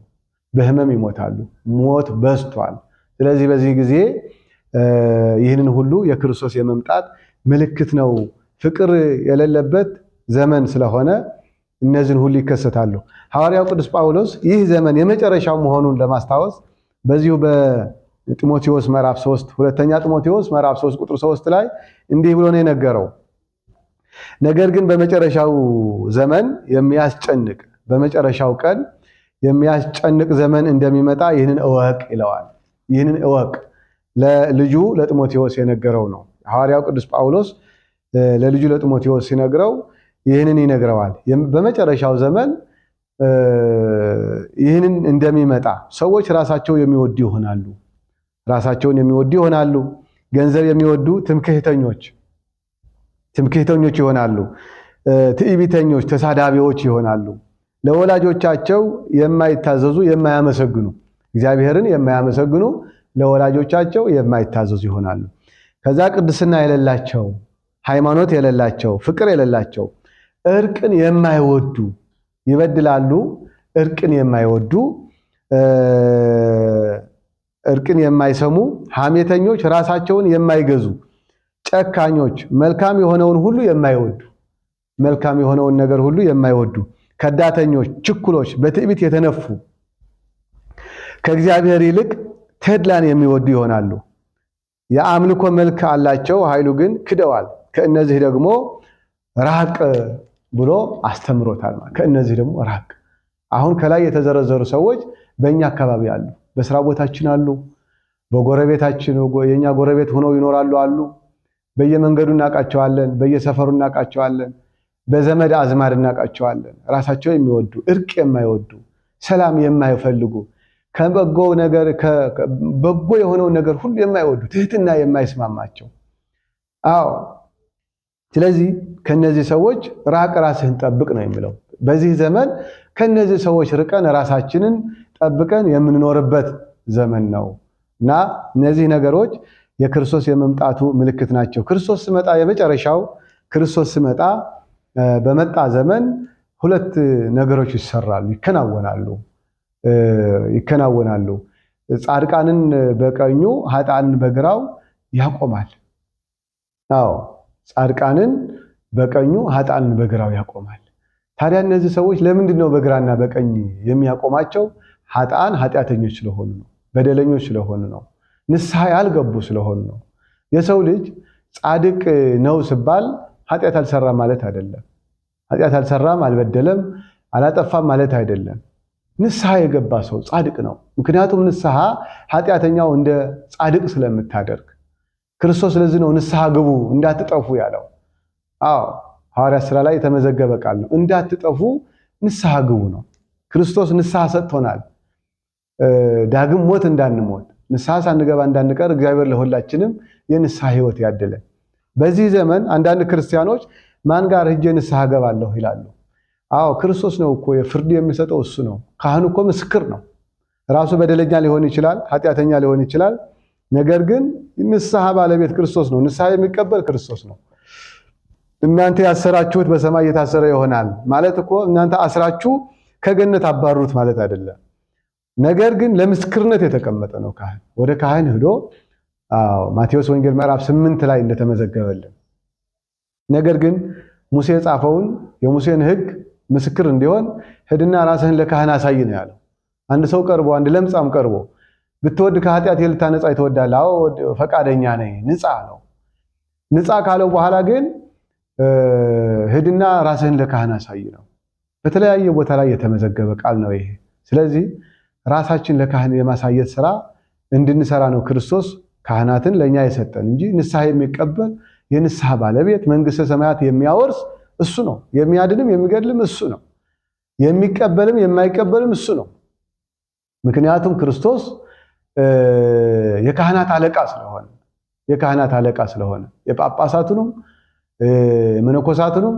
በህመም ይሞታሉ። ሞት በዝቷል። ስለዚህ በዚህ ጊዜ ይህንን ሁሉ የክርስቶስ የመምጣት ምልክት ነው። ፍቅር የሌለበት ዘመን ስለሆነ እነዚህን ሁሉ ይከሰታሉ። ሐዋርያው ቅዱስ ጳውሎስ ይህ ዘመን የመጨረሻው መሆኑን ለማስታወስ በዚሁ በጢሞቴዎስ ምዕራፍ 3 ሁለተኛ ጢሞቴዎስ ምዕራፍ 3 ቁጥር 3 ላይ እንዲህ ብሎ ነው የነገረው። ነገር ግን በመጨረሻው ዘመን የሚያስጨንቅ በመጨረሻው ቀን የሚያስጨንቅ ዘመን እንደሚመጣ ይህንን እወቅ ይለዋል። ይህንን እወቅ ለልጁ ለጢሞቴዎስ የነገረው ነው። ሐዋርያው ቅዱስ ጳውሎስ ለልጁ ለጢሞቴዎስ ሲነግረው ይህንን ይነግረዋል። በመጨረሻው ዘመን ይህንን እንደሚመጣ ሰዎች ራሳቸውን የሚወዱ ይሆናሉ። ገንዘብ የሚወዱ ትምክህተኞች ይሆናሉ። ትዕቢተኞች፣ ተሳዳቢዎች ይሆናሉ። ለወላጆቻቸው የማይታዘዙ፣ የማያመሰግኑ፣ እግዚአብሔርን የማያመሰግኑ፣ ለወላጆቻቸው የማይታዘዙ ይሆናሉ። ከዛ ቅድስና የሌላቸው፣ ሃይማኖት የሌላቸው፣ ፍቅር የሌላቸው፣ እርቅን የማይወዱ ይበድላሉ። እርቅን የማይወዱ፣ እርቅን የማይሰሙ፣ ሐሜተኞች፣ ራሳቸውን የማይገዙ፣ ጨካኞች፣ መልካም የሆነውን ሁሉ የማይወዱ፣ መልካም የሆነውን ነገር ሁሉ የማይወዱ፣ ከዳተኞች፣ ችኩሎች፣ በትዕቢት የተነፉ፣ ከእግዚአብሔር ይልቅ ተድላን የሚወዱ ይሆናሉ። የአምልኮ መልክ አላቸው፣ ኃይሉ ግን ክደዋል። ከእነዚህ ደግሞ ራቅ ብሎ አስተምሮታል። ከእነዚህ ደግሞ ራቅ። አሁን ከላይ የተዘረዘሩ ሰዎች በእኛ አካባቢ አሉ፣ በስራ ቦታችን አሉ፣ በጎረቤታችን የኛ ጎረቤት ሆነው ይኖራሉ አሉ። በየመንገዱ እናውቃቸዋለን፣ በየሰፈሩ እናውቃቸዋለን፣ በዘመድ አዝማድ እናውቃቸዋለን። ራሳቸው የሚወዱ፣ እርቅ የማይወዱ፣ ሰላም የማይፈልጉ፣ ከበጎ ነገር በጎ የሆነውን ነገር ሁሉ የማይወዱ፣ ትህትና የማይስማማቸው። አዎ ስለዚህ ከነዚህ ሰዎች ራቅ፣ ራስህን ጠብቅ ነው የሚለው። በዚህ ዘመን ከነዚህ ሰዎች ርቀን ራሳችንን ጠብቀን የምንኖርበት ዘመን ነው እና እነዚህ ነገሮች የክርስቶስ የመምጣቱ ምልክት ናቸው። ክርስቶስ ሲመጣ የመጨረሻው ክርስቶስ ሲመጣ በመጣ ዘመን ሁለት ነገሮች ይሰራሉ፣ ይከናወናሉ። ጻድቃንን በቀኙ ኃጥአንን በግራው ያቆማል። አዎ ጻድቃንን በቀኙ ኃጥአንን በግራው ያቆማል። ታዲያ እነዚህ ሰዎች ለምንድን ነው በግራና በቀኝ የሚያቆማቸው? ኃጥአን ኃጢአተኞች ስለሆኑ ነው፣ በደለኞች ስለሆኑ ነው፣ ንስሐ ያልገቡ ስለሆኑ ነው። የሰው ልጅ ጻድቅ ነው ሲባል ኃጢአት አልሰራም ማለት አይደለም። ኃጢአት አልሰራም፣ አልበደለም፣ አላጠፋም ማለት አይደለም። ንስሐ የገባ ሰው ጻድቅ ነው። ምክንያቱም ንስሐ ኃጢአተኛው እንደ ጻድቅ ስለምታደርግ። ክርስቶስ ስለዚህ ነው ንስሐ ግቡ እንዳትጠፉ ያለው። አዎ ሐዋርያት ሥራ ላይ የተመዘገበ ቃል ነው። እንዳትጠፉ ንስሐ ግቡ ነው። ክርስቶስ ንስሐ ሰጥቶናል። ዳግም ሞት እንዳንሞት፣ ንስሐ ሳንገባ እንዳንቀር እግዚአብሔር ለሁላችንም የንስሐ ህይወት ያደለን። በዚህ ዘመን አንዳንድ ክርስቲያኖች ማን ጋር ሄጄ ንስሐ ገባለሁ ይላሉ። አዎ ክርስቶስ ነው እኮ የፍርድ የሚሰጠው እሱ ነው። ካህኑ እኮ ምስክር ነው። ራሱ በደለኛ ሊሆን ይችላል፣ ኃጢአተኛ ሊሆን ይችላል። ነገር ግን ንስሐ ባለቤት ክርስቶስ ነው። ንስሐ የሚቀበል ክርስቶስ ነው። እናንተ ያሰራችሁት በሰማይ የታሰረ ይሆናል ማለት እኮ እናንተ አስራችሁ ከገነት አባሩት ማለት አይደለም። ነገር ግን ለምስክርነት የተቀመጠ ነው ካህን። ወደ ካህን ሄዶ ማቴዎስ ወንጌል ምዕራፍ 8 ላይ እንደተመዘገበልን። ነገር ግን ሙሴ የጻፈውን የሙሴን ሕግ ምስክር እንዲሆን ሄድና ራስህን ለካህን አሳይ ነው ያለው። አንድ ሰው ቀርቦ አንድ ለምጻም ቀርቦ ብትወድ ከኃጢአት ልታነጻ ትወዳለህ? አዎ ፈቃደኛ ነኝ፣ ንጻ ነው። ንጻ ካለው በኋላ ግን ሄድና ራስህን ለካህን አሳይ ነው። በተለያየ ቦታ ላይ የተመዘገበ ቃል ነው ይሄ። ስለዚህ ራሳችን ለካህን የማሳየት ስራ እንድንሰራ ነው ክርስቶስ ካህናትን ለኛ የሰጠን እንጂ ንስሐ የሚቀበል የንስሐ ባለቤት መንግስተ ሰማያት የሚያወርስ እሱ ነው። የሚያድንም የሚገድልም እሱ ነው። የሚቀበልም የማይቀበልም እሱ ነው። ምክንያቱም ክርስቶስ የካህናት አለቃ ስለሆነ የጳጳሳቱንም የመነኮሳቱንም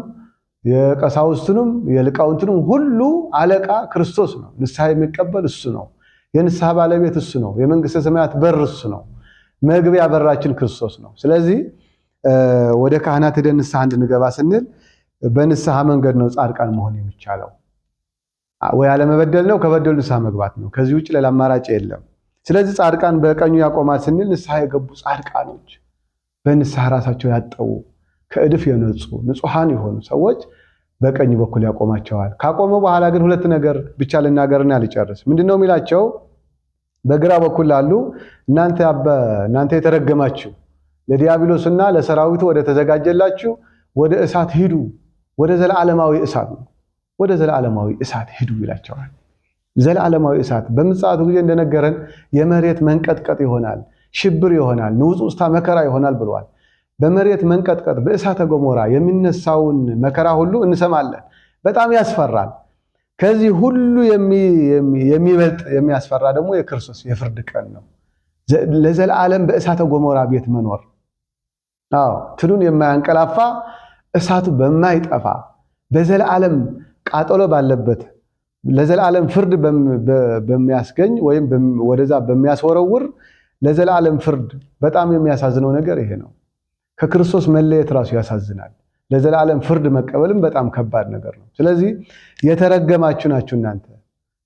የቀሳውስቱንም የሊቃውንቱንም ሁሉ አለቃ ክርስቶስ ነው። ንስሐ የሚቀበል እሱ ነው። የንስሐ ባለቤት እሱ ነው። የመንግስተ ሰማያት በር እሱ ነው። መግቢያ በራችን ክርስቶስ ነው። ስለዚህ ወደ ካህናት ሄደን ንስሐ እንድንገባ ስንል በንስሐ መንገድ ነው ጻድቃን መሆን የሚቻለው። ወይ አለመበደል ነው፣ ከበደሉ ንስሐ መግባት ነው። ከዚህ ውጭ ሌላ አማራጭ የለም። ስለዚህ ጻድቃን በቀኙ ያቆማል ስንል ንስሐ የገቡ ጻድቃኖች፣ በንስሐ ራሳቸው ያጠቡ ከእድፍ የነጹ ንጹሃን የሆኑ ሰዎች በቀኝ በኩል ያቆማቸዋል። ካቆመ በኋላ ግን ሁለት ነገር ብቻ ልናገርና ልጨርስ። ምንድነው የሚላቸው? በግራ በኩል ላሉ እናንተ የተረገማችሁ ለዲያብሎስና ለሰራዊቱ ወደ ተዘጋጀላችሁ ወደ እሳት ሂዱ፣ ወደ ዘላለማዊ እሳት ነው፣ ወደ ዘላለማዊ እሳት ሂዱ ይላቸዋል። ዘላለማዊ እሳት በምጽአቱ ጊዜ እንደነገረን የመሬት መንቀጥቀጥ ይሆናል፣ ሽብር ይሆናል፣ ንውጽውጽታ መከራ ይሆናል ብለዋል። በመሬት መንቀጥቀጥ በእሳተ ገሞራ የሚነሳውን መከራ ሁሉ እንሰማለን። በጣም ያስፈራል። ከዚህ ሁሉ የሚበልጥ የሚያስፈራ ደግሞ የክርስቶስ የፍርድ ቀን ነው። ለዘላለም በእሳተ ገሞራ ቤት መኖር። ትሉን የማያንቀላፋ እሳቱ በማይጠፋ በዘላለም ቃጠሎ ባለበት ለዘላለም ፍርድ በሚያስገኝ ወይም ወደዛ በሚያስወረውር ለዘላለም ፍርድ። በጣም የሚያሳዝነው ነገር ይሄ ነው። ከክርስቶስ መለየት ራሱ ያሳዝናል። ለዘላለም ፍርድ መቀበልም በጣም ከባድ ነገር ነው። ስለዚህ የተረገማችሁ ናችሁ እናንተ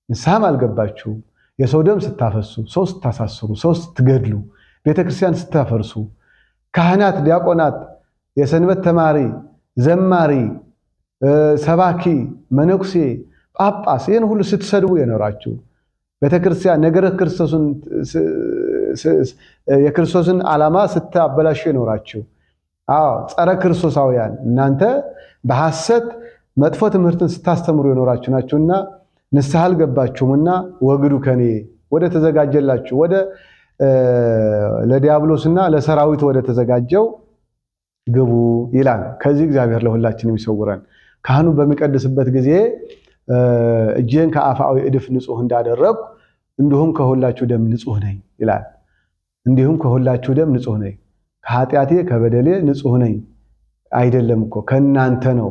ንስሐም አልገባችሁ፣ የሰው ደም ስታፈሱ፣ ሰው ስታሳስሩ፣ ሰው ስትገድሉ፣ ቤተክርስቲያን ስታፈርሱ፣ ካህናት፣ ዲያቆናት፣ የሰንበት ተማሪ፣ ዘማሪ፣ ሰባኪ፣ መነኩሴ፣ ጳጳስ ይህን ሁሉ ስትሰድቡ የኖራችሁ ቤተክርስቲያን ነገረ የክርስቶስን ዓላማ ስታበላሹ የኖራችሁ ጸረ ክርስቶሳውያን እናንተ በሐሰት መጥፎ ትምህርትን ስታስተምሩ የኖራችሁ ናችሁና ንስሐ አልገባችሁምና ወግዱ ከኔ ወደ ተዘጋጀላችሁ ወደ ለዲያብሎስና ለሰራዊት ወደ ተዘጋጀው ግቡ ይላል። ከዚህ እግዚአብሔር ለሁላችንም ይሰውረን። ካህኑ በሚቀድስበት ጊዜ እጄን ከአፋዊ እድፍ ንጹህ እንዳደረግኩ እንዲሁም ከሁላችሁ ደም ንጹህ ነኝ ይላል። እንዲሁም ከሁላችሁ ደም ንጹህ ነኝ፣ ከኃጢአቴ ከበደሌ ንጹህ ነኝ። አይደለም እኮ ከናንተ ነው።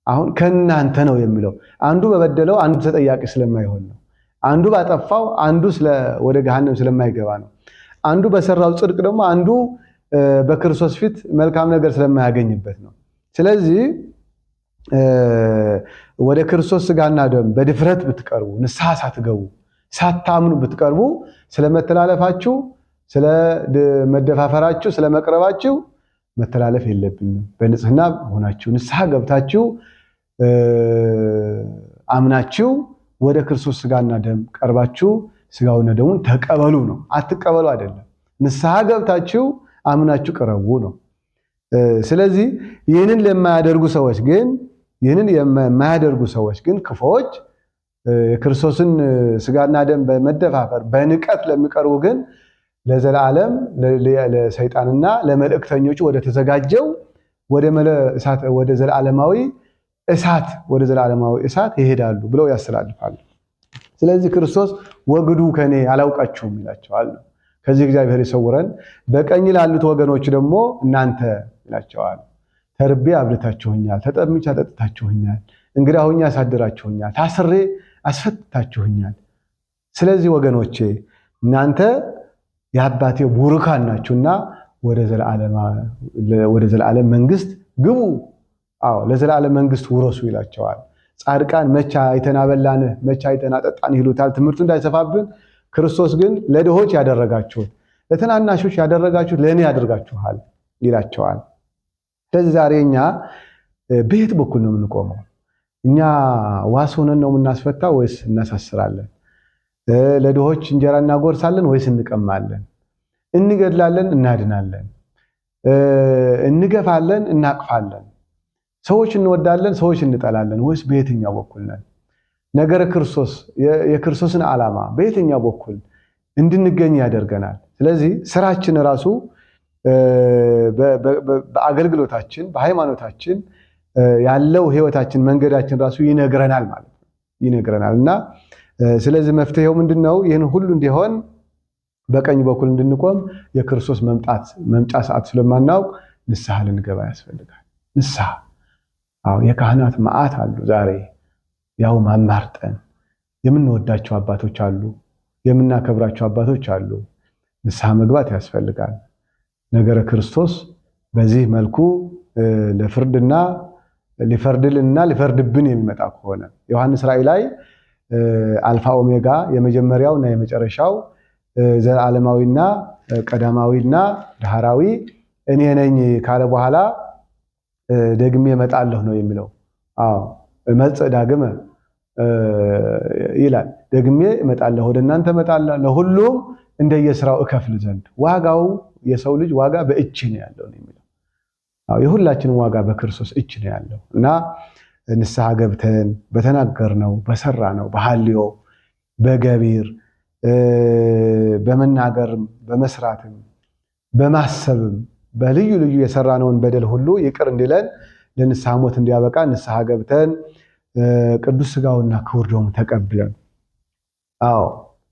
አሁን ከናንተ ነው የሚለው አንዱ በበደለው አንዱ ተጠያቂ ስለማይሆን ነው። አንዱ ባጠፋው አንዱ ወደ ገሃነም ስለማይገባ ነው። አንዱ በሰራው ጽድቅ ደግሞ አንዱ በክርስቶስ ፊት መልካም ነገር ስለማያገኝበት ነው። ስለዚህ ወደ ክርስቶስ ስጋና ደም በድፍረት ብትቀርቡ፣ ንስሐ ሳትገቡ ሳታምኑ ብትቀርቡ ስለመተላለፋችሁ፣ ስለመደፋፈራችሁ፣ ስለመቅረባችሁ መተላለፍ የለብኝም። በንጽህና ሆናችሁ ንስሐ ገብታችሁ አምናችሁ ወደ ክርስቶስ ስጋና ደም ቀርባችሁ ስጋውና ደሙን ተቀበሉ ነው። አትቀበሉ አይደለም። ንስሐ ገብታችሁ አምናችሁ ቀረቡ ነው። ስለዚህ ይህንን የማያደርጉ ሰዎች ግን ክፉዎች የክርስቶስን ስጋና ደም በመደፋፈር በንቀት ለሚቀርቡ ግን ለዘላለም ለሰይጣንና ለመልእክተኞቹ ወደ ተዘጋጀው ወደ ዘላለማዊ እሳት ይሄዳሉ ብለው ያስተላልፋሉ። ስለዚህ ክርስቶስ ወግዱ ከኔ አላውቃችሁም ይላቸዋል። ከዚህ እግዚአብሔር ይሰውረን። በቀኝ ላሉት ወገኖች ደግሞ እናንተ ይላቸዋል። ተርቤ አብልታችሁኛል፣ ተጠምቼ አጠጥታችሁኛል፣ እንግዳ ሆኜ አሳድራችሁኛል፣ ታስሬ አስፈትታችሁኛል። ስለዚህ ወገኖቼ እናንተ የአባቴ ቡሩካን ናችሁና ወደ ዘላለም መንግስት ግቡ። አዎ ለዘላለም መንግስት ውረሱ ይላቸዋል። ጻድቃን መቻ አይተን አበላንህ፣ መቻ አይተን አጠጣን ይሉታል። ትምህርቱ እንዳይሰፋብን ክርስቶስ ግን ለድሆች ያደረጋችሁት፣ ለትናናሾች ያደረጋችሁት ለእኔ ያደርጋችኋል ይላቸዋል። ስለዚህ ዛሬ እኛ በየት በኩል ነው የምንቆመው? እኛ ዋስ ሆነን ነው የምናስፈታ ወይስ እናሳስራለን? ለድሆች እንጀራ እናጎርሳለን ወይስ እንቀማለን? እንገድላለን እናድናለን? እንገፋለን እናቅፋለን? ሰዎች እንወዳለን ሰዎች እንጠላለን ወይስ በየትኛው በኩል ነን? ነገረ ክርስቶስ የክርስቶስን ዓላማ በየትኛው በኩል እንድንገኝ ያደርገናል? ስለዚህ ስራችን ራሱ በአገልግሎታችን በሃይማኖታችን ያለው ህይወታችን መንገዳችን ራሱ ይነግረናል ማለት ነው፣ ይነግረናል። እና ስለዚህ መፍትሄው ምንድነው? ይህን ሁሉ እንዲሆን በቀኝ በኩል እንድንቆም የክርስቶስ መምጫ ሰዓት ስለማናውቅ ንስሐ ልንገባ ያስፈልጋል። ንስሐ አዎ የካህናት መዓት አሉ ዛሬ ያው ማማርጠን የምንወዳቸው አባቶች አሉ፣ የምናከብራቸው አባቶች አሉ። ንስሐ መግባት ያስፈልጋል። ነገረ ክርስቶስ በዚህ መልኩ ለፍርድና ሊፈርድልና ሊፈርድብን የሚመጣ ከሆነ ዮሐንስ ራእይ ላይ አልፋ ኦሜጋ የመጀመሪያውና የመጨረሻው ዘላለማዊና ቀዳማዊና ዳህራዊ እኔ ነኝ ካለ በኋላ ደግሜ እመጣለሁ ነው የሚለው። አዎ መጽእ ዳግመ ይላል። ደግሜ እመጣለሁ፣ ወደ እናንተ እመጣለሁ፣ ለሁሉም እንደየስራው እከፍል ዘንድ። ዋጋው የሰው ልጅ ዋጋ በእጅ ነው ያለው ነው የሚለው። አዎ የሁላችንም ዋጋ በክርስቶስ እጅ ነው ያለው እና ንስሐ ገብተን በተናገርነው በሰራነው በሐልዮ በገቢር በመናገርም በመስራትም በማሰብም በልዩ ልዩ የሰራነውን በደል ሁሉ ይቅር እንዲለን ለንስሐ ሞት እንዲያበቃ ንስሐ ገብተን ቅዱስ ሥጋውና ክቡር ደሙ ተቀብለን፣ አዎ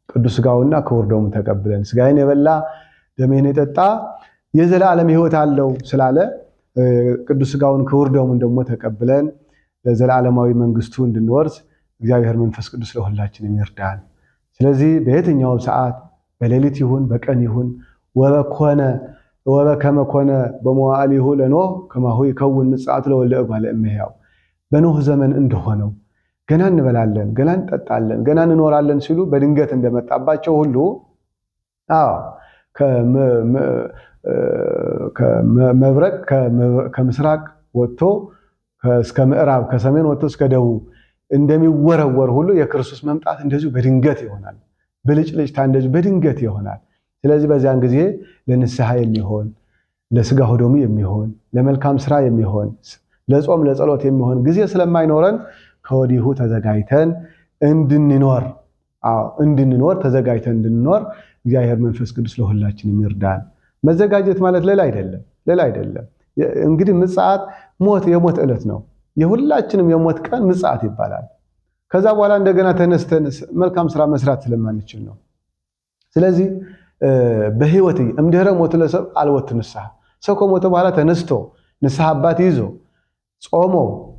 ቅዱስ ሥጋውና ክቡር ደሙ ተቀብለን ሥጋዬን የበላ ደሜን የጠጣ የዘላለም ሕይወት አለው ስላለ ቅዱስ ሥጋውን ክቡር ደሙን ደግሞ ተቀብለን ለዘላለማዊ መንግስቱ እንድንወርስ እግዚአብሔር መንፈስ ቅዱስ ለሁላችንም ይርዳን። ስለዚህ በየትኛው ሰዓት በሌሊት ይሁን በቀን ይሁን ወበከመ ኮነ በመዋዕሊሁ ለኖህ ከማሁ ይከውን ምጽአቱ ለወልደ እጓለ እመሕያው። በኖህ ዘመን እንደሆነው ገና እንበላለን፣ ገና እንጠጣለን፣ ገና እንኖራለን ሲሉ በድንገት እንደመጣባቸው ሁሉ አዎ ከመብረቅ ከምስራቅ ወጥቶ እስከ ምዕራብ ከሰሜን ወጥቶ እስከ ደቡብ እንደሚወረወር ሁሉ የክርስቶስ መምጣት እንደዚሁ በድንገት ይሆናል። ብልጭልጭታ እንደዚሁ በድንገት ይሆናል። ስለዚህ በዚያን ጊዜ ለንስሐ የሚሆን ለሥጋው ደሙ የሚሆን ለመልካም ስራ የሚሆን ለጾም ለጸሎት የሚሆን ጊዜ ስለማይኖረን ከወዲሁ ተዘጋጅተን እንድንኖር ተዘጋጅተን እንድንኖር እግዚአብሔር መንፈስ ቅዱስ ለሁላችንም ይርዳን። መዘጋጀት ማለት ሌላ አይደለም። እንግዲህ ምጽአት የሞት ዕለት ነው። የሁላችንም የሞት ቀን ምጽአት ይባላል። ከዛ በኋላ እንደገና ተነስተን መልካም ስራ መስራት ስለማንችል ነው። ስለዚህ በህይወት እምድኅረ ሞት ለሰብእ አልወት ንስሐ፣ ሰው ከሞተ በኋላ ተነስቶ ንስሐ አባት ይዞ ጾሞ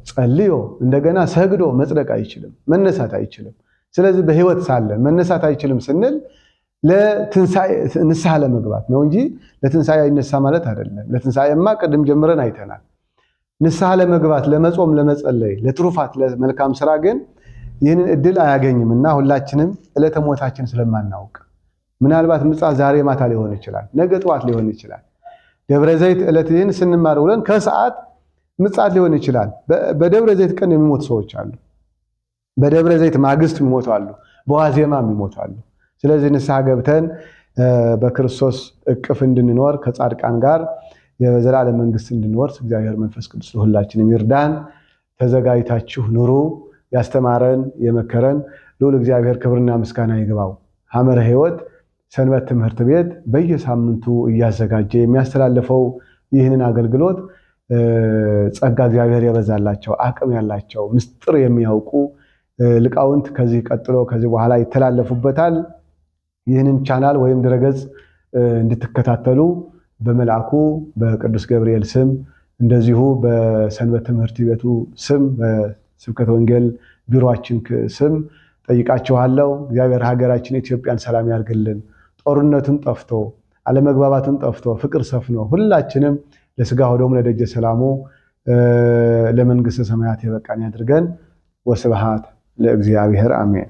ጸልዮ እንደገና ሰግዶ መጽደቅ አይችልም፣ መነሳት አይችልም። ስለዚህ በህይወት ሳለን መነሳት አይችልም ስንል ንስሐ ለመግባት ነው እንጂ ለትንሣኤ አይነሳ ማለት አይደለም። ለትንሣኤማ ቅድም ጀምረን አይተናል። ንስሐ ለመግባት ለመጾም፣ ለመጸለይ፣ ለትሩፋት፣ ለመልካም ስራ ግን ይህንን እድል አያገኝምና ሁላችንም ዕለተ ሞታችን ስለማናውቅ ምናልባት ምጽአት ዛሬ ማታ ሊሆን ይችላል፣ ነገ ጠዋት ሊሆን ይችላል። ደብረ ዘይት ዕለት ይህን ስንማር ውለን ከሰዓት ምጽአት ሊሆን ይችላል። በደብረ ዘይት ቀን የሚሞቱ ሰዎች አሉ። በደብረ ዘይት ማግስት የሚሞቱ አሉ። በዋዜማ የሚሞቱ አሉ። ስለዚህ ንስሐ ገብተን በክርስቶስ እቅፍ እንድንኖር ከጻድቃን ጋር የዘላለም መንግስት እንድንወርስ እግዚአብሔር መንፈስ ቅዱስ ለሁላችንም ይርዳን። ተዘጋጅታችሁ ኑሩ። ያስተማረን የመከረን ልዑል እግዚአብሔር ክብርና ምስጋና ይግባው። ሐመረ ሕይወት ሰንበት ትምህርት ቤት በየሳምንቱ እያዘጋጀ የሚያስተላልፈው ይህንን አገልግሎት ጸጋ እግዚአብሔር የበዛላቸው አቅም ያላቸው ምስጢር የሚያውቁ ሊቃውንት ከዚህ ቀጥሎ ከዚህ በኋላ ይተላለፉበታል። ይህንን ቻናል ወይም ድረገጽ እንድትከታተሉ በመልአኩ በቅዱስ ገብርኤል ስም እንደዚሁ በሰንበት ትምህርት ቤቱ ስም በስብከተ ወንጌል ቢሮአችን ስም ጠይቃችኋለሁ። እግዚአብሔር ሀገራችን ኢትዮጵያን ሰላም ያርግልን። ጦርነቱን ጠፍቶ አለመግባባቱን ጠፍቶ ፍቅር ሰፍኖ ሁላችንም ለስጋው ደሙ ለደጀ ሰላሙ ለመንግስተ ሰማያት የበቃን ያድርገን። ወስብሐት ለእግዚአብሔር አሜን።